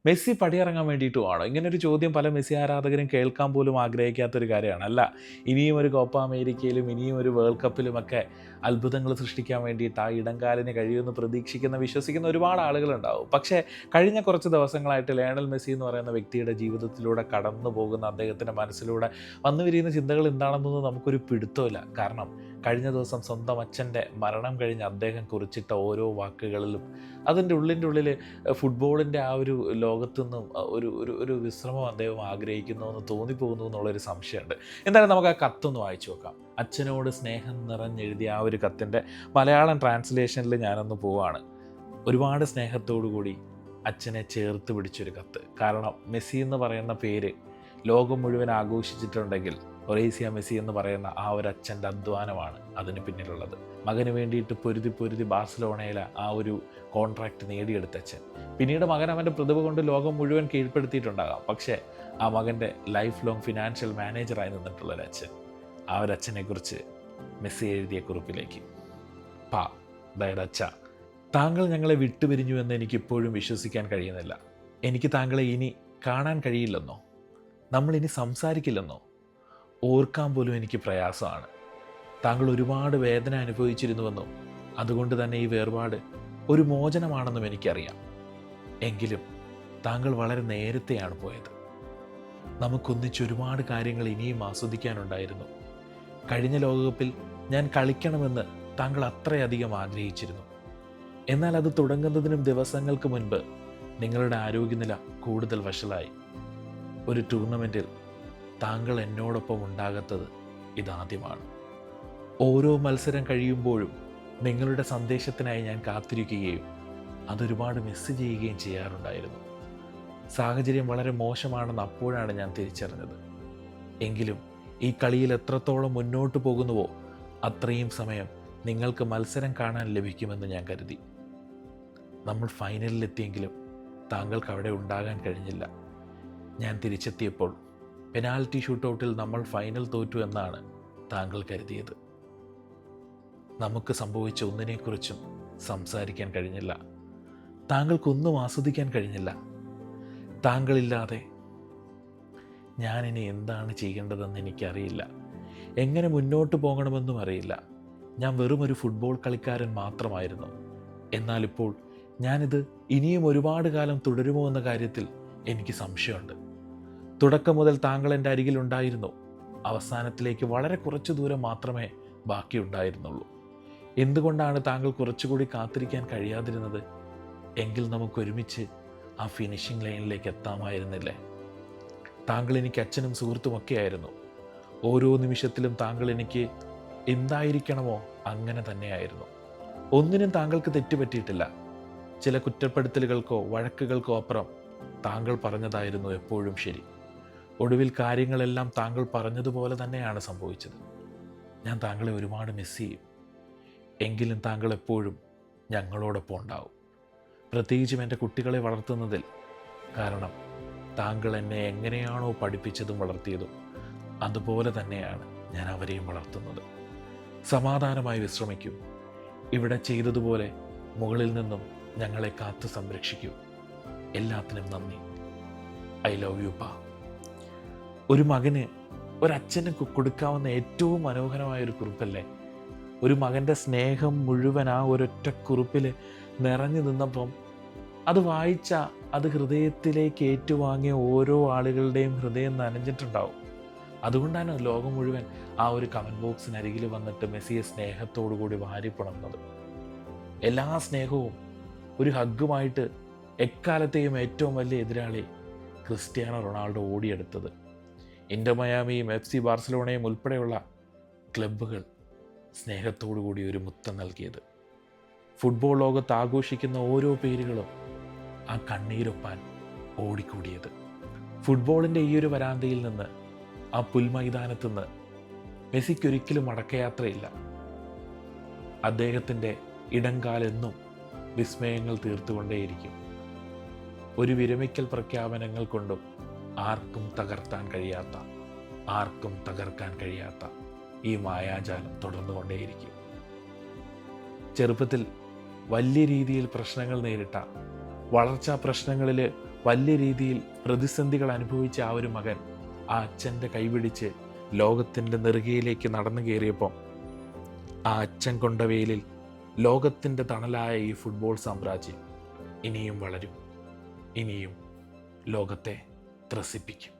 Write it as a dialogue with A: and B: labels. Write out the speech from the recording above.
A: Messi പടിയിറങ്ങാൻ വേണ്ടിയിട്ടുമാണോ? ഇങ്ങനൊരു ചോദ്യം പല മെസ്സി ആരാധകരും കേൾക്കാൻ പോലും ആഗ്രഹിക്കാത്തൊരു കാര്യമാണ്. അല്ല, ഇനിയും ഒരു കോപ്പ അമേരിക്കയിലും ഇനിയും ഒരു വേൾഡ് കപ്പിലുമൊക്കെ അത്ഭുതങ്ങൾ സൃഷ്ടിക്കാൻ വേണ്ടിയിട്ട് ആ ഇടംകാലിന് കഴിയുമെന്ന് പ്രതീക്ഷിക്കുന്ന, വിശ്വസിക്കുന്ന ഒരുപാട് ആളുകളുണ്ടാവും. പക്ഷേ കഴിഞ്ഞ കുറച്ച് ദിവസങ്ങളായിട്ട് ലയണൽ മെസ്സി എന്ന് പറയുന്ന വ്യക്തിയുടെ ജീവിതത്തിലൂടെ കടന്നു പോകുന്ന അദ്ദേഹത്തിൻ്റെ മനസ്സിലൂടെ വന്നു വിരിയുന്ന ചിന്തകൾ എന്താണെന്നൊന്നും നമുക്കൊരു പിടുത്തമില്ല. കാരണം കഴിഞ്ഞ ദിവസം സ്വന്തം അച്ഛൻ്റെ മരണം കഴിഞ്ഞ് അദ്ദേഹം കുറിച്ചിട്ട ഓരോ വാക്കുകളിലും അതിൻ്റെ ഉള്ളിൽ ഫുട്ബോളിൻ്റെ ആ ഒരു ലോകത്തു നിന്നും ഒരു ഒരു ഒരു വിശ്രമം അദ്ദേഹം ആഗ്രഹിക്കുന്നു എന്ന് തോന്നിപ്പോകുന്നു എന്നുള്ളൊരു സംശയമുണ്ട്. എന്തായാലും നമുക്ക് ആ കത്തൊന്ന് വായിച്ചു നോക്കാം. അച്ഛനോട് സ്നേഹം നിറഞ്ഞെഴുതിയ ആ ഒരു കത്തിൻ്റെ മലയാളം ട്രാൻസ്ലേഷനിൽ ഞാനൊന്ന് പോവാണ്. ഒരുപാട് സ്നേഹത്തോടു കൂടി അച്ഛനെ ചേർത്ത് പിടിച്ചൊരു കത്ത്. കാരണം മെസ്സി എന്ന് പറയുന്ന പേര് ലോകം മുഴുവൻ ആഘോഷിച്ചിട്ടുണ്ടെങ്കിൽ ഒറേസിയ മെസ്സി എന്ന് പറയുന്ന ആ ഒരു അച്ഛൻ്റെ അധ്വാനമാണ് അതിന് പിന്നിലുള്ളത്. മകന് വേണ്ടിയിട്ട് പൊരുതി ബാഴ്സലോണയിലെ ആ ഒരു കോൺട്രാക്റ്റ് നേടിയെടുത്ത അച്ഛൻ. പിന്നീട് മകൻ അവൻ്റെ പ്രതിഭ കൊണ്ട് ലോകം മുഴുവൻ കീഴ്പ്പെടുത്തിയിട്ടുണ്ടാകാം. പക്ഷേ ആ മകൻ്റെ ലൈഫ് ലോങ് ഫിനാൻഷ്യൽ മാനേജറായി നിന്നിട്ടുള്ളൊരു അച്ഛൻ. ആ ഒരു അച്ഛനെക്കുറിച്ച് മെസ്സി എഴുതിയ കുറിപ്പിലേക്ക്. അതായത് അച്ഛ, താങ്കൾ ഞങ്ങളെ വിട്ടുപിരിഞ്ഞു എന്ന് എനിക്കിപ്പോഴും വിശ്വസിക്കാൻ കഴിയുന്നില്ല. എനിക്ക് താങ്കളെ ഇനി കാണാൻ കഴിയില്ലെന്നോ, നമ്മളിനി സംസാരിക്കില്ലെന്നോ ഓർക്കാൻ പോലും എനിക്ക് പ്രയാസമാണ്. താങ്കൾ ഒരുപാട് വേദന അനുഭവിച്ചിരുന്നുവെന്നും അതുകൊണ്ട് തന്നെ ഈ വേർപാട് ഒരു മോചനമാണെന്നും എനിക്കറിയാം. എങ്കിലും താങ്കൾ വളരെ നേരത്തെയാണ് പോയത്. നമുക്കൊന്നിച്ച് ഒരുപാട് കാര്യങ്ങൾ ഇനിയും ആസ്വദിക്കാനുണ്ടായിരുന്നു. കഴിഞ്ഞ ലോകകപ്പിൽ ഞാൻ കളിക്കണമെന്ന് താങ്കൾ അത്രയധികം ആഗ്രഹിച്ചിരുന്നു. എന്നാൽ അത് തുടങ്ങുന്നതിനും ദിവസങ്ങൾക്ക് മുൻപ് നിങ്ങളുടെ ആരോഗ്യനില കൂടുതൽ വഷളായി. ഒരു ടൂർണമെൻറ്റിൽ താങ്കൾ എന്നോടൊപ്പം ഉണ്ടാകാത്തത് ഇതാദ്യമാണ്. ഓരോ മത്സരം കഴിയുമ്പോഴും നിങ്ങളുടെ സന്ദേശത്തിനായി ഞാൻ കാത്തിരിക്കുകയും അതൊരുപാട് മിസ് ചെയ്യുകയും ചെയ്യാറുണ്ടായിരുന്നു. സാഹചര്യം വളരെ മോശമാണെന്ന് അപ്പോഴാണ് ഞാൻ തിരിച്ചറിഞ്ഞത്. എങ്കിലും ഈ കളിയിൽ എത്രത്തോളം മുന്നോട്ട് പോകുന്നുവോ അത്രയും സമയം നിങ്ങൾക്ക് മത്സരം കാണാൻ ലഭിക്കുമെന്ന് ഞാൻ കരുതി. നമ്മൾ ഫൈനലിലെത്തിയെങ്കിലും താങ്കൾക്ക് അവിടെ ഉണ്ടാകാൻ കഴിഞ്ഞില്ല. ഞാൻ തിരിച്ചെത്തിയപ്പോൾ പെനാൽറ്റി ഷൂട്ടൗട്ടിൽ നമ്മൾ ഫൈനൽ തോറ്റു എന്നാണ് താങ്കൾ കരുതിയത്. നമുക്ക് സംഭവിച്ച ഒന്നിനെക്കുറിച്ചും സംസാരിക്കാൻ കഴിഞ്ഞില്ല. താങ്കൾക്കൊന്നും ആസ്വദിക്കാൻ കഴിഞ്ഞില്ല. താങ്കളില്ലാതെ ഞാനിനി എന്താണ് ചെയ്യേണ്ടതെന്ന് എനിക്കറിയില്ല. എങ്ങനെ മുന്നോട്ട് പോകണമെന്നും അറിയില്ല. ഞാൻ വെറും ഒരു ഫുട്ബോൾ കളിക്കാരൻ മാത്രമായിരുന്നു. എന്നാലിപ്പോൾ ഞാനിത് ഇനിയും ഒരുപാട് കാലം തുടരുമോ എന്ന കാര്യത്തിൽ എനിക്ക് സംശയമുണ്ട്. തുടക്കം മുതൽ താങ്കൾ എൻ്റെ അരികിലുണ്ടായിരുന്നു. അവസാനത്തിലേക്ക് വളരെ കുറച്ചു ദൂരം മാത്രമേ ബാക്കിയുണ്ടായിരുന്നുള്ളൂ. എന്തുകൊണ്ടാണ് താങ്കൾ കുറച്ചുകൂടി കാത്തിരിക്കാൻ കഴിയാതിരുന്നത്? എങ്കിൽ നമുക്കൊരുമിച്ച് ആ ഫിനിഷിംഗ് ലൈനിലേക്ക് എത്താമായിരുന്നില്ലേ? താങ്കൾ എനിക്ക് അച്ഛനും സുഹൃത്തുമൊക്കെ ആയിരുന്നു. ഓരോ നിമിഷത്തിലും താങ്കൾ എനിക്ക് എന്തായിരിക്കണമോ അങ്ങനെ തന്നെയായിരുന്നു. ഒന്നിനും താങ്കൾക്ക് തെറ്റുപറ്റിയിട്ടില്ല. ചില കുറ്റപ്പെടുത്തലുകൾക്കോ വഴക്കുകൾക്കോ അപ്പുറം താങ്കൾ പറഞ്ഞതായിരുന്നു എപ്പോഴും ശരി. ഒടുവിൽ കാര്യങ്ങളെല്ലാം താങ്കൾ പറഞ്ഞതുപോലെ തന്നെയാണ് സംഭവിച്ചത്. ഞാൻ താങ്കളെ ഒരുപാട് മിസ് ചെയ്യും. എങ്കിലും താങ്കൾ എപ്പോഴും ഞങ്ങളോടൊപ്പം ഉണ്ടാവും. പ്രത്യേകിച്ചും എൻ്റെ കുട്ടികളെ വളർത്തുന്നതിൽ. കാരണം താങ്കൾ എന്നെ എങ്ങനെയാണോ പഠിപ്പിച്ചതും വളർത്തിയതും അതുപോലെ തന്നെയാണ് ഞാൻ അവരെയും വളർത്തുന്നത്. സമാധാനമായി വിശ്രമിക്കൂ. ഇവിടെ ചെയ്തതുപോലെ മുകളിൽ നിന്നും ഞങ്ങളെ കാത്തു സംരക്ഷിക്കൂ. എല്ലാത്തിനും നന്ദി. ഐ ലവ് യു പാ. ഒരു മകന് ഒരച്ഛന് കൊടുക്കാവുന്ന ഏറ്റവും മനോഹരമായൊരു കുറിപ്പല്ലേ? ഒരു മകൻ്റെ സ്നേഹം മുഴുവൻ ആ ഒരൊറ്റ കുറിപ്പിൽ നിറഞ്ഞു നിന്നപ്പം അത് വായിച്ച അത് ഹൃദയത്തിലേക്ക് ഏറ്റുവാങ്ങിയ ഓരോ ആളുകളുടെയും ഹൃദയം നനഞ്ഞിട്ടുണ്ടാവും. അതുകൊണ്ടാണ് ലോകം മുഴുവൻ ആ ഒരു കമൻറ്റ് ബോക്സിനരികിൽ വന്നിട്ട് മെസ്സിയെ സ്നേഹത്തോടു കൂടി വാരിപ്പുണർന്നത്. എല്ലാ സ്നേഹവും ഒരു ഹഗ്ഗുമായിട്ട് എക്കാലത്തെയും ഏറ്റവും വലിയ എതിരാളി ക്രിസ്ത്യാനോ റൊണാൾഡോ ഓടിയെടുത്തത്. ഇന്റർ മയാമിയും FC ബാർസലോണയും ഉൾപ്പെടെയുള്ള ക്ലബ്ബുകൾ സ്നേഹത്തോടു കൂടി ഒരു മുത്തം നൽകിയത്. ഫുട്ബോൾ ലോകത്ത് ആഘോഷിക്കുന്ന ഓരോ പേരുകളും ആ കണ്ണീരൊപ്പാൻ ഓടിക്കൂടിയത്. ഫുട്ബോളിൻ്റെ ഈ ഒരു വരാന്തയിൽ നിന്ന്, ആ പുൽമൈതാനത്തു നിന്ന് മെസ്സിക്കൊരിക്കലും മടക്കയാത്രയില്ല. അദ്ദേഹത്തിൻ്റെ ഇടംകാലെന്നും വിസ്മയങ്ങൾ തീർത്തുകൊണ്ടേയിരിക്കും. ഒരു വിരമിക്കൽ പ്രഖ്യാപനങ്ങൾ കൊണ്ടും ആർക്കും തകർക്കാൻ കഴിയാത്ത ഈ മായാജാലം തുടർന്നുകൊണ്ടേയിരിക്കും. ചെറുപ്പത്തിൽ വലിയ രീതിയിൽ പ്രശ്നങ്ങൾ നേരിട്ട, വളർച്ചാ പ്രശ്നങ്ങളിൽ വലിയ രീതിയിൽ പ്രതിസന്ധികൾ അനുഭവിച്ച ആ ഒരു മകൻ ആ അച്ഛൻ്റെ കൈപിടിച്ച് ലോകത്തിൻ്റെ നെറുകയിലേക്ക് നടന്നു കയറിയപ്പോൾ ആ അച്ഛൻ കൊണ്ട വെയിലിൽ ലോകത്തിൻ്റെ തണലായ ഈ ഫുട്ബോൾ സാമ്രാജ്യം ഇനിയും വളരും, ഇനിയും ലോകത്തെ ത്രസിപ്പിക്കും.